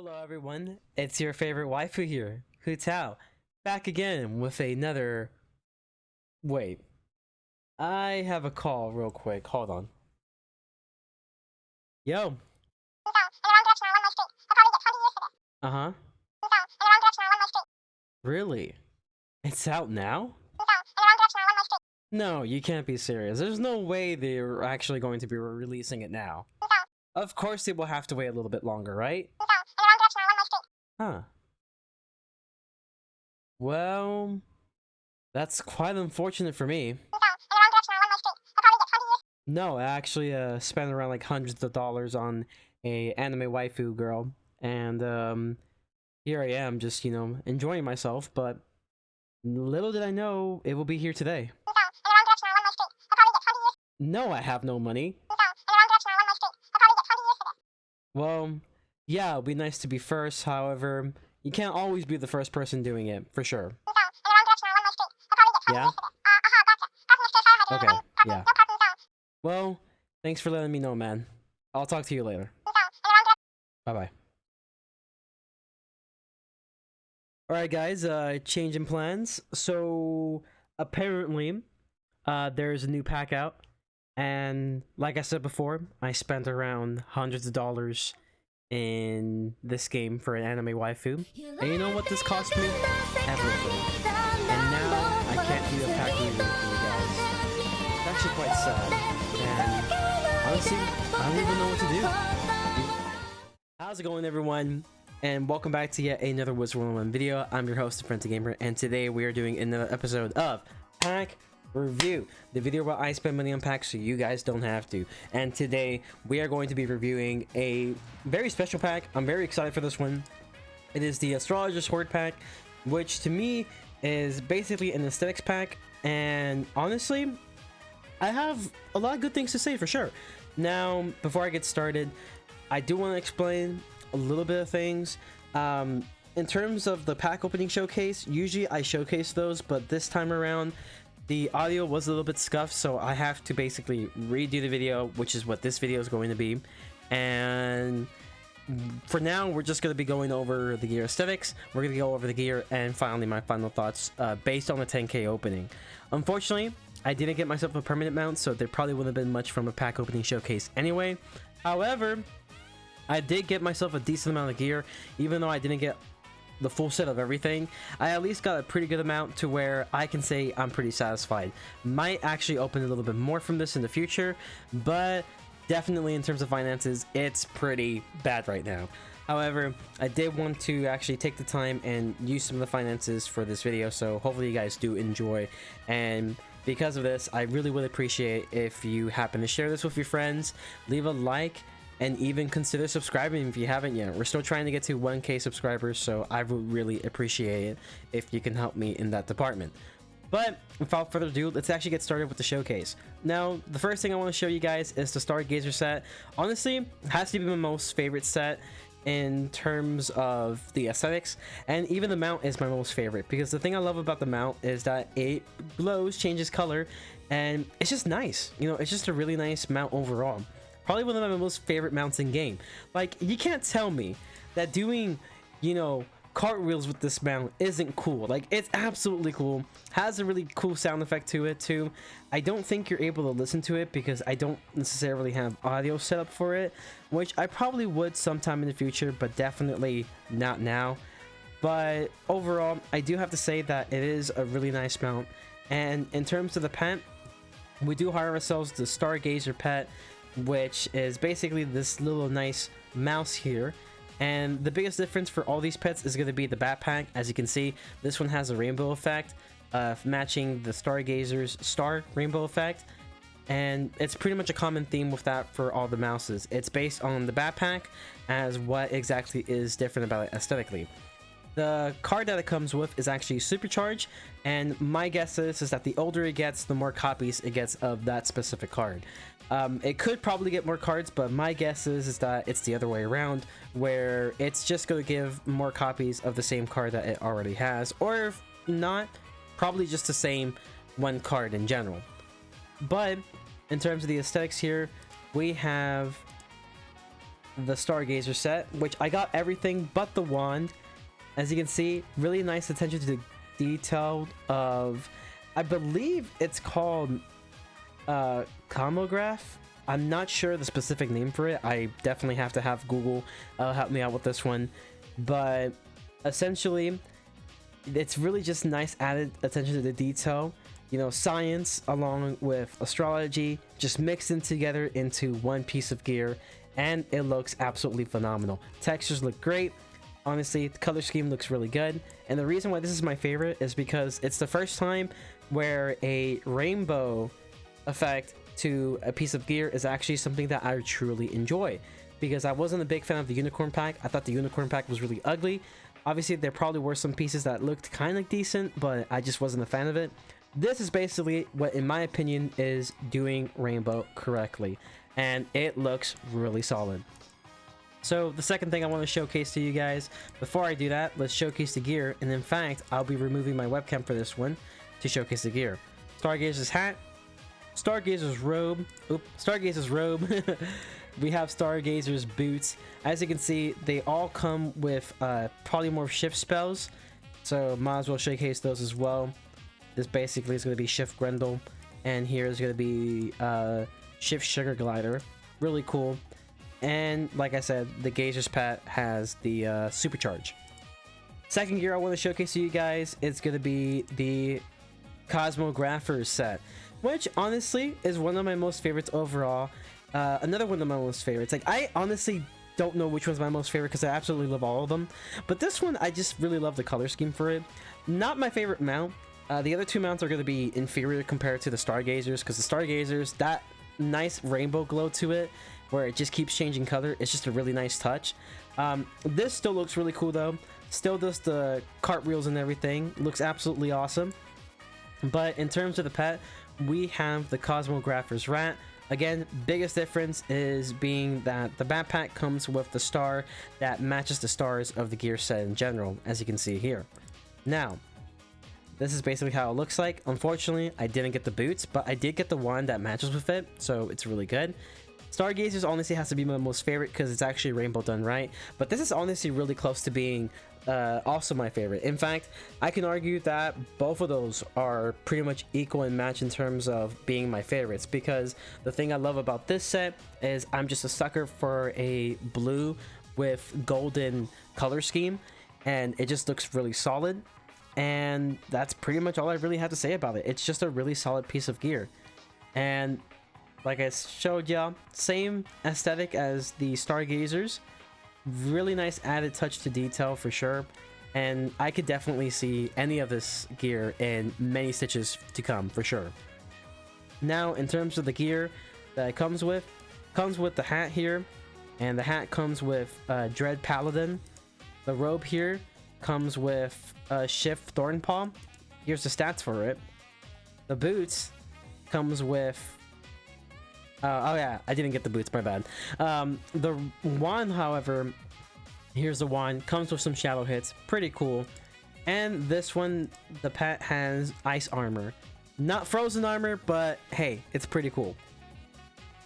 Hello everyone, it's your favorite waifu here, Hu Tao, back again with another... Wait, I have a call real quick, hold on. Yo. Uh-huh. Really? It's out now? No, you can't be serious. There's no way they're actually going to be releasing it now. Of course they will have to wait a little bit longer, right? Huh. Well, that's quite unfortunate for me. No, I actually spent around like hundreds of dollars on a anime waifu girl, and here I am just, enjoying myself, but little did I know it will be here today. No, I have no money. Well, yeah, it'll be nice to be first, however, you can't always be the first person doing it, for sure. Yeah? Okay, yeah. Well, thanks for letting me know, man. I'll talk to you later. Bye-bye. Alright guys, change in plans. So, apparently, there's a new pack out. And, like I said before, I spent around hundreds of dollars in this game for an anime waifu. And you know what this cost me? Everything. And now, I can't do a pack review for you guys. It's actually quite sad. And, honestly, I don't even know what to do. How's it going, everyone? And welcome back to yet another Wizard101 video. I'm your host, Frenzy Gamer, and today we are doing another episode of Pack Review, the video where I spend money on packs so you guys don't have to. And today we are going to be reviewing a very special pack. I'm very excited for this one. It is the Astrologers Hoard Pack, which to me is basically an aesthetics pack, and honestly, I have a lot of good things to say for sure. Now, before I get started, I do want to explain a little bit of things. In terms of the pack opening showcase, usually I showcase those, but this time around the audio was a little bit scuffed, so I have to basically redo the video, which is what this video is going to be. And for now, we're just going to be going over the gear aesthetics, we're going to go over the gear, and finally my final thoughts based on the 10k opening. Unfortunately, I didn't get myself a permanent mount, so there probably wouldn't have been much from a pack opening showcase anyway. However, I did get myself a decent amount of gear, even though I didn't get the full set of everything. I at least got a pretty good amount to where I can say I'm pretty satisfied. Might actually open a little bit more from this in the future, but definitely in terms of finances, it's pretty bad right now. However, I did want to actually take the time and use some of the finances for this video, so hopefully you guys do enjoy. And because of this, I really would appreciate if you happen to share this with your friends, leave a like, and even consider subscribing if you haven't yet. We're still trying to get to 1k subscribers, so I would really appreciate it if you can help me in that department. But without further ado, let's actually get started with the showcase. Now, the first thing I want to show you guys is the Stargazer set. Honestly, it has to be my most favorite set in terms of the aesthetics, and even the mount is my most favorite, because the thing I love about the mount is that it glows, changes color, and it's just nice. It's just a really nice mount overall. Probably one of my most favorite mounts in game. Like, you can't tell me that doing, cartwheels with this mount isn't cool. Like, it's absolutely cool. Has a really cool sound effect to it too. I don't think you're able to listen to it because I don't necessarily have audio set up for it, which I probably would sometime in the future, but definitely not now. But overall, I do have to say that it is a really nice mount. And in terms of the pet, we do hire ourselves the Stargazer pet, which is basically this little nice mouse here. And the biggest difference for all these pets is going to be the backpack. As you can see, this one has a rainbow effect, matching the Stargazer's star rainbow effect, and it's pretty much a common theme with that for all the mouses. It's based on the backpack as what exactly is different about it aesthetically. The card that it comes with is actually supercharged, and my guess is that the older it gets, the more copies it gets of that specific card. It could probably get more cards, but my guess is that it's the other way around, where it's just going to give more copies of the same card that it already has, or if not, probably just the same one card in general. But in terms of the aesthetics here, we have the Stargazer set, which I got everything but the wand. As you can see, really nice attention to the detail of, I believe it's called Comograph. I'm not sure the specific name for it. I definitely have to have Google help me out with this one. But essentially, it's really just nice added attention to the detail. You know, science along with astrology just mixed in together into one piece of gear, and it looks absolutely phenomenal. Textures look great. Honestly, the color scheme looks really good. And the reason why this is my favorite is because it's the first time where a rainbow effect to a piece of gear is actually something that I truly enjoy. Because I wasn't a big fan of the unicorn pack. I thought the unicorn pack was really ugly. Obviously, there probably were some pieces that looked kind of decent, but I just wasn't a fan of it. This is basically what, in my opinion, is doing rainbow correctly. And it looks really solid. So the second thing I want to showcase to you guys, before I do that, let's showcase the gear. And in fact, I'll be removing my webcam for this one to showcase the gear. Stargazer's hat, Stargazer's robe, Stargazer's robe. We have Stargazer's boots. As you can see, they all come with polymorph shift spells, so might as well showcase those as well. This basically is going to be Shift Grendel, and here is going to be Shift Sugar Glider. Really cool. And like I said, the Gazer's Pet has the Supercharge. Second gear I want to showcase to you guys is going to be the Cosmographer's set, which honestly is one of my most favorites overall. Another one of my most favorites. Like, I honestly don't know which one's my most favorite because I absolutely love all of them. But this one, I just really love the color scheme for it. Not my favorite mount. The other two mounts are going to be inferior compared to the Stargazers, because the Stargazers, that nice rainbow glow to it, where it just keeps changing color, it's just a really nice touch. This still looks really cool though. Still does the cartwheels and everything. Looks absolutely awesome. But in terms of the pet, we have the Cosmographer's rat. Again, biggest difference is being that the backpack comes with the star that matches the stars of the gear set in general, as you can see here. Now, this is basically how it looks like. Unfortunately, I didn't get the boots, but I did get the one that matches with it, so it's really good. Stargazers honestly has to be my most favorite because it's actually rainbow done right, but this is honestly really close to being also my favorite. In fact, I can argue that both of those are pretty much equal in match in terms of being my favorites, because the thing I love about this set is I'm just a sucker for a blue with golden color scheme, and it just looks really solid. And that's pretty much all I really have to say about it. It's just a really solid piece of gear. And like I showed y'all, same aesthetic as the Stargazers. Really nice added touch to detail for sure. And I could definitely see any of this gear in many stitches to come for sure. Now, in terms of the gear that it comes with the hat here. And the hat comes with Dread Paladin. The robe here comes with Shift Thornpaw. Here's the stats for it. The boots comes with oh yeah, I didn't get the boots, my bad. The wand, however, here's the wand, comes with some shadow hits, pretty cool. And this one, the pet has ice armor. Not frozen armor, but hey, it's pretty cool.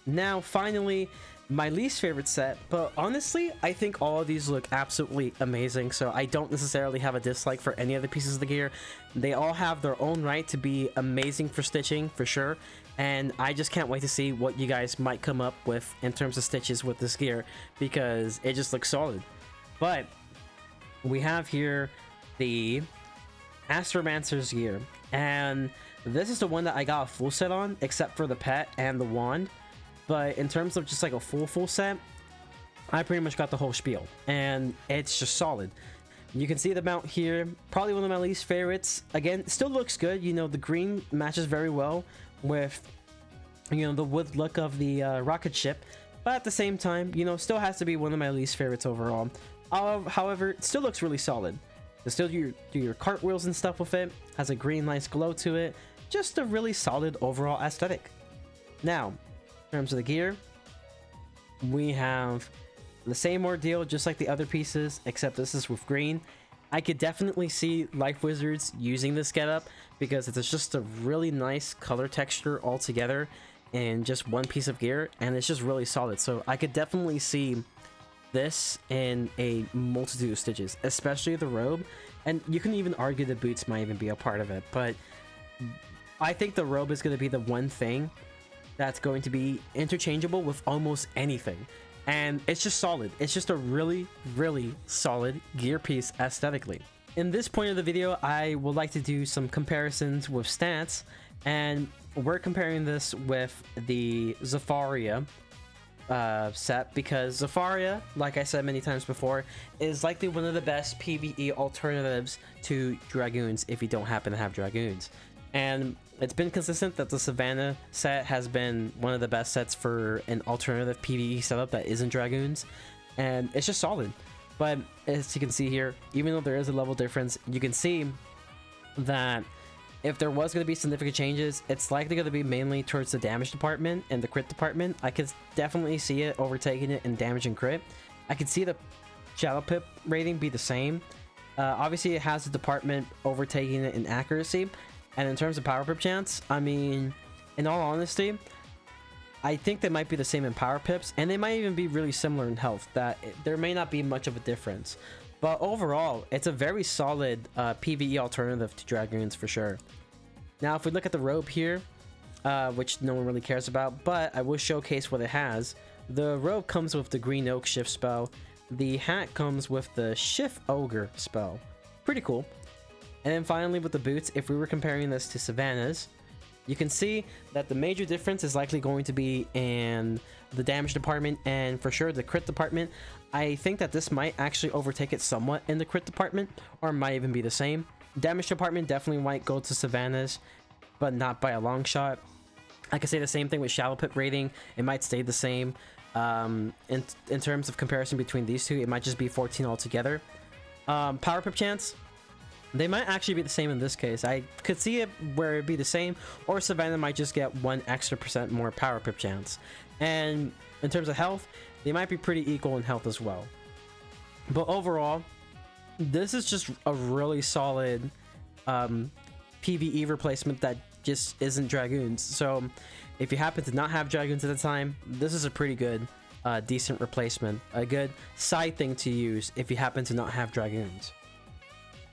Now finally, my least favorite set, but honestly, I think all of these look absolutely amazing, so I don't necessarily have a dislike for any of the pieces of the gear. They all have their own right to be amazing for stitching, for sure, and I just can't wait to see what you guys might come up with in terms of stitches with this gear, because it just looks solid. But we have here the Astromancer's gear, and this is the one that I got a full set on, except for the pet and the wand. But in terms of just like a full set, I pretty much got the whole spiel, and it's just solid. You can see the mount here, probably one of my least favorites. Again, it still looks good. You know, the green matches very well with, you know, the wood look of the rocket ship, but at the same time, you know, still has to be one of my least favorites overall. However, it still looks really solid. You still do your cartwheels and stuff with it, has a green nice glow to it, just a really solid overall aesthetic. Now, in terms of the gear, we have the same ordeal just like the other pieces, except this is with green. I could definitely see Life Wizards using this getup because it's just a really nice color texture altogether in just one piece of gear, and it's just really solid. So I could definitely see this in a multitude of stitches, especially the robe. And you can even argue the boots might even be a part of it, but I think the robe is going to be the one thing that's going to be interchangeable with almost anything. And it's just solid. It's just a really, really solid gear piece aesthetically. In this point of the video, I would like to do some comparisons with stats, and we're comparing this with the Zafaria set, because Zafaria, like I said many times before, is likely one of the best PvE alternatives to Dragoons if you don't happen to have Dragoons. And it's been consistent that the Savannah set has been one of the best sets for an alternative PvE setup that isn't Dragoons, and it's just solid. But as you can see here, even though there is a level difference, you can see that if there was going to be significant changes, it's likely going to be mainly towards the damage department and the crit department. I could definitely see it overtaking it in damage and crit. I could see the Shadow Pip rating be the same. Obviously, it has the department overtaking it in accuracy. And in terms of power pip chance, I mean, in all honesty, I think they might be the same in power pips, and they might even be really similar in health, that there may not be much of a difference. But overall, it's a very solid PvE alternative to Dragoons for sure. Now, if we look at the robe here, which no one really cares about, but I will showcase what it has. The robe comes with the Green Oak Shift spell. The hat comes with the Shift Ogre spell. Pretty cool. And then finally with the boots, if we were comparing this to Savannah's, you can see that the major difference is likely going to be in the damage department and for sure the crit department. I think that this might actually overtake it somewhat in the crit department, or might even be the same. Damage department definitely might go to Savannah's, but not by a long shot. I could say the same thing with Shadow Pip rating. It might stay the same. In terms of comparison between these two, it might just be 14 altogether. Power Pip chance, they might actually be the same in this case. I could see it where it'd be the same, or Savannah might just get 1 extra % more power pip chance. And in terms of health, they might be pretty equal in health as well. But overall, this is just a really solid PvE replacement that just isn't Dragoons. So if you happen to not have Dragoons at the time, this is a pretty good, decent replacement. A good side thing to use if you happen to not have Dragoons.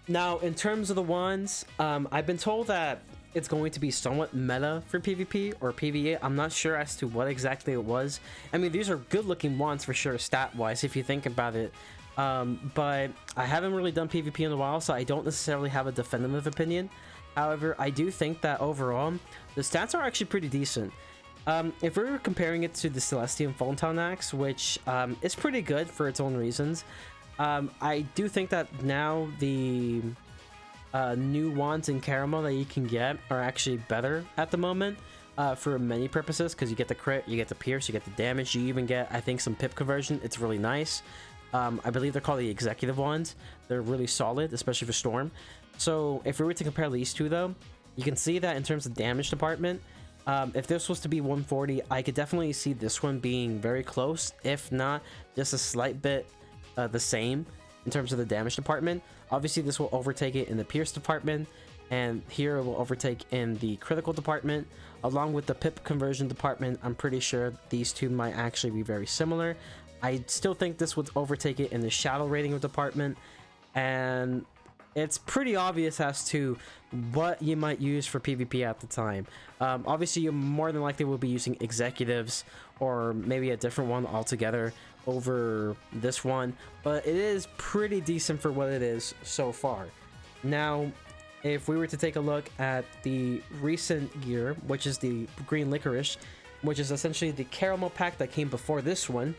Now, in terms of the wands, I've been told that it's going to be somewhat meta for PvP or PvE. I'm not sure as to what exactly it was. I mean, these are good looking wands for sure, stat-wise, if you think about it. But I haven't really done PvP in a while, so I don't necessarily have a definitive opinion. However, I do think that overall, the stats are actually pretty decent. If we were comparing it to the Celestium Photon Axe, which is pretty good for its own reasons, I do think that now the new wands in caramel that you can get are actually better at the moment for many purposes, because you get the crit, you get the pierce, you get the damage, you even get, I think, some pip conversion. It's really nice. I believe they're called the executive wands. They're really solid, especially for Storm. So if we were to compare these two though, you can see that in terms of damage department, if this was to be 140, I could definitely see this one being very close, if not just a slight bit the same in terms of the damage department. Obviously this will overtake it in the pierce department, and here it will overtake in the critical department. Along with the pip conversion department, I'm pretty sure these two might actually be very similar. I still think this would overtake it in the shadow rating department, and it's pretty obvious as to what you might use for PvP at the time. Obviously you more than likely will be using executives or maybe a different one altogether over this one, but it is pretty decent for what it is so far. Now, if we were to take a look at the recent gear, which is the green licorice, which is essentially the caramel pack that came before this one,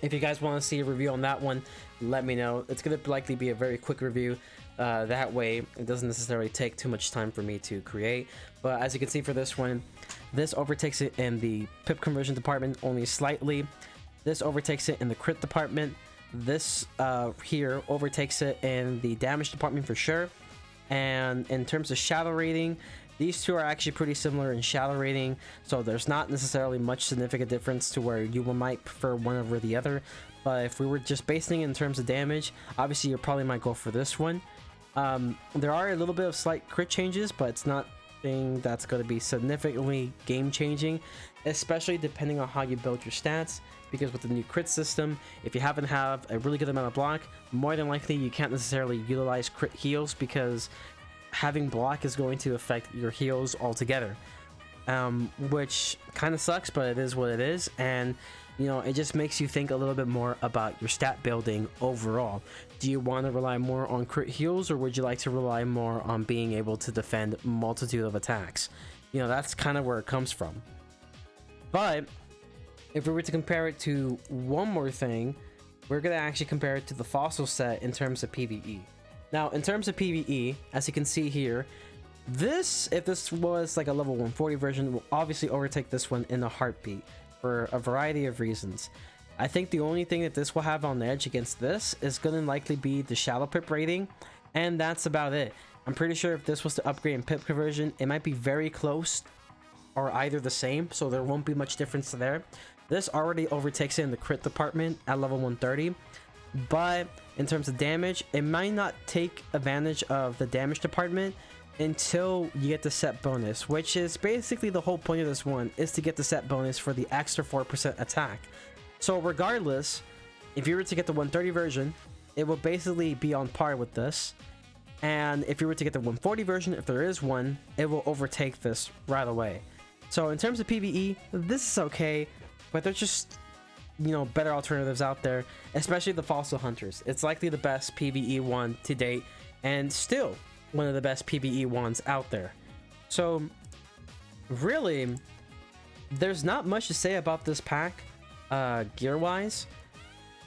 if you guys want to see a review on that one, let me know. It's going to likely be a very quick review. That way it doesn't necessarily take too much time for me to create. But as you can see for this one, this overtakes it in the pip conversion department only slightly. This overtakes it in the crit department. This here overtakes it in the damage department for sure. And in terms of shadow rating, these two are actually pretty similar in shadow rating, so there's not necessarily much significant difference to where you might prefer one over the other. But if we were just basing it in terms of damage, obviously you probably might go for this one. There are a little bit of slight crit changes, but it's not thing that's going to be significantly game changing, especially depending on how you build your stats. Because with the new crit system, if you happen to have a really good amount of block, more than likely you can't necessarily utilize crit heals, because having block is going to affect your heals altogether, which kind of sucks, but it is what it is. And you know, it just makes you think a little bit more about your stat building overall. Do you want to rely more on crit heals, or would you like to rely more on being able to defend multitude of attacks? You know, that's kind of where it comes from. But if we were to compare it to one more thing, we're going to actually compare it to the fossil set in terms of PvE. Now, in terms of PvE, as you can see here, this, if this was like a level 140 version, will obviously overtake this one in a heartbeat for a variety of reasons. I think the only thing that this will have on edge against this is going to likely be the shallow pip rating, and that's about it. I'm pretty sure if this was to upgrade in pip conversion, it might be very close or either the same, so there won't be much difference there. This already overtakes it in the crit department at level 130, but in terms of damage, it might not take advantage of the damage department until you get the set bonus, which is basically the whole point of this one, is to get the set bonus for the extra 4% attack. So regardless, if you were to get the 130 version, it will basically be on par with this. And if you were to get the 140 version, if there is one, it will overtake this right away. So in terms of PvE, this is okay, but there's just, you know, better alternatives out there, especially the Fossil Hunters. It's likely the best PvE one to date, and still one of the best PvE ones out there. So really, there's not much to say about this pack gear wise.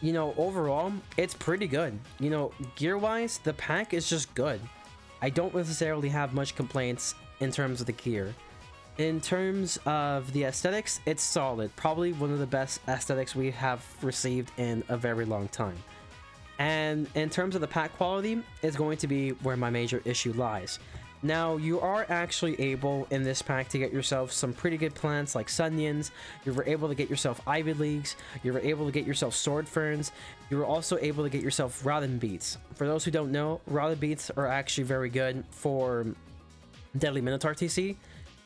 You know, overall it's pretty good. You know, gear wise, the pack is just good. I don't necessarily have much complaints in terms of the gear. In terms of the aesthetics, it's solid, probably one of the best aesthetics we have received in a very long time. And in terms of the pack quality, is going to be where my major issue lies. Now, you are actually able in this pack to get yourself some pretty good plants like Sunions. You were able to get yourself Ivy Leagues. You were able to get yourself Sword Ferns. You were also able to get yourself Rotten Beets. For those who don't know, Rotten Beets are actually very good for Deadly Minotaur TC.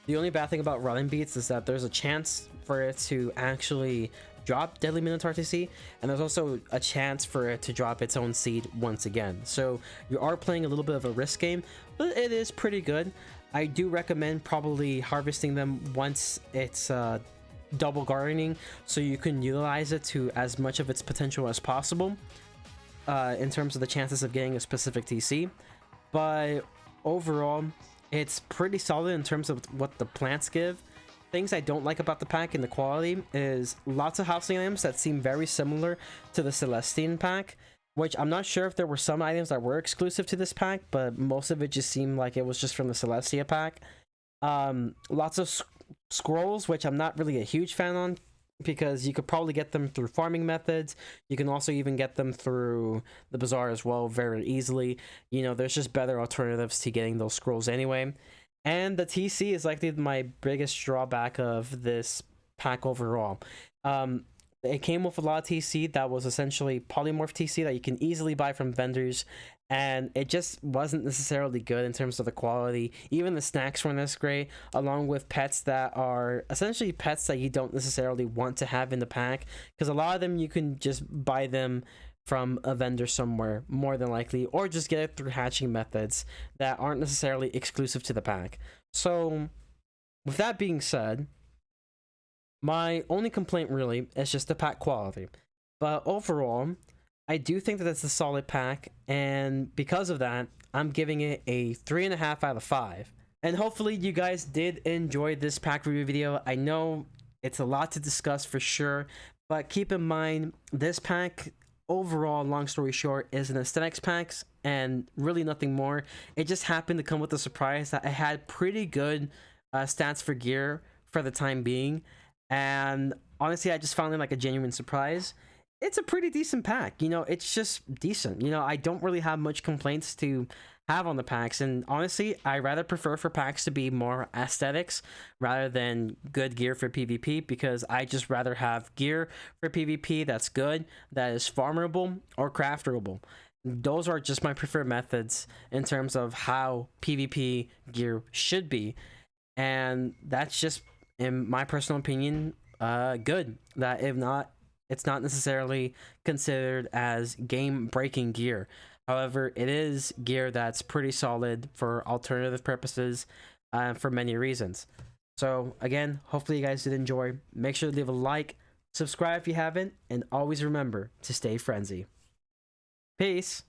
The only bad thing about Rotten Beets is that there's a chance for it to actually drop Deadly Minotaur TC, and there's also a chance for it to drop its own seed once again. So you are playing a little bit of a risk game, but it is pretty good. I do recommend probably harvesting them once it's double gardening, so you can utilize it to as much of its potential as possible in terms of the chances of getting a specific TC. But overall, it's pretty solid in terms of what the plants give. Things I don't like about the pack and the quality is lots of housing items that seem very similar to the Celestine pack, which I'm not sure if there were some items that were exclusive to this pack, but most of it just seemed like it was just from the Celestia pack. Lots of scrolls, which I'm not really a huge fan on, because you could probably get them through farming methods. You can also even get them through the bazaar as well very easily. You know, there's just better alternatives to getting those scrolls anyway. And the TC is likely my biggest drawback of this pack overall. It came with a lot of TC that was essentially polymorph TC that you can easily buy from vendors, and it just wasn't necessarily good in terms of the quality. Even the snacks weren't this great, along with pets that are essentially pets that you don't necessarily want to have in the pack, because a lot of them you can just buy them from a vendor somewhere, more than likely, or just get it through hatching methods that aren't necessarily exclusive to the pack. So with that being said, my only complaint really is just the pack quality. But overall, I do think that it's a solid pack, and because of that, I'm giving it a 3.5 out of 5. And hopefully you guys did enjoy this pack review video. I know it's a lot to discuss for sure, but keep in mind, this pack overall, long story short, is an aesthetics pack and really nothing more. It just happened to come with a surprise that it had pretty good stats for gear for the time being, and honestly I just found it like a genuine surprise. It's a pretty decent pack, you know, it's just decent. You know, I don't really have much complaints to have on the packs, and honestly I rather prefer for packs to be more aesthetics rather than good gear for PvP, because I just rather have gear for PvP that's good, that is farmable or craftable. Those are just my preferred methods in terms of how PvP gear should be. and that's just, in my personal opinion, good. That if not, it's not necessarily considered as game breaking gear. However, it is gear that's pretty solid for alternative purposes, for many reasons. So again, hopefully you guys did enjoy. Make sure to leave a like, subscribe if you haven't, and always remember to stay frenzy. Peace.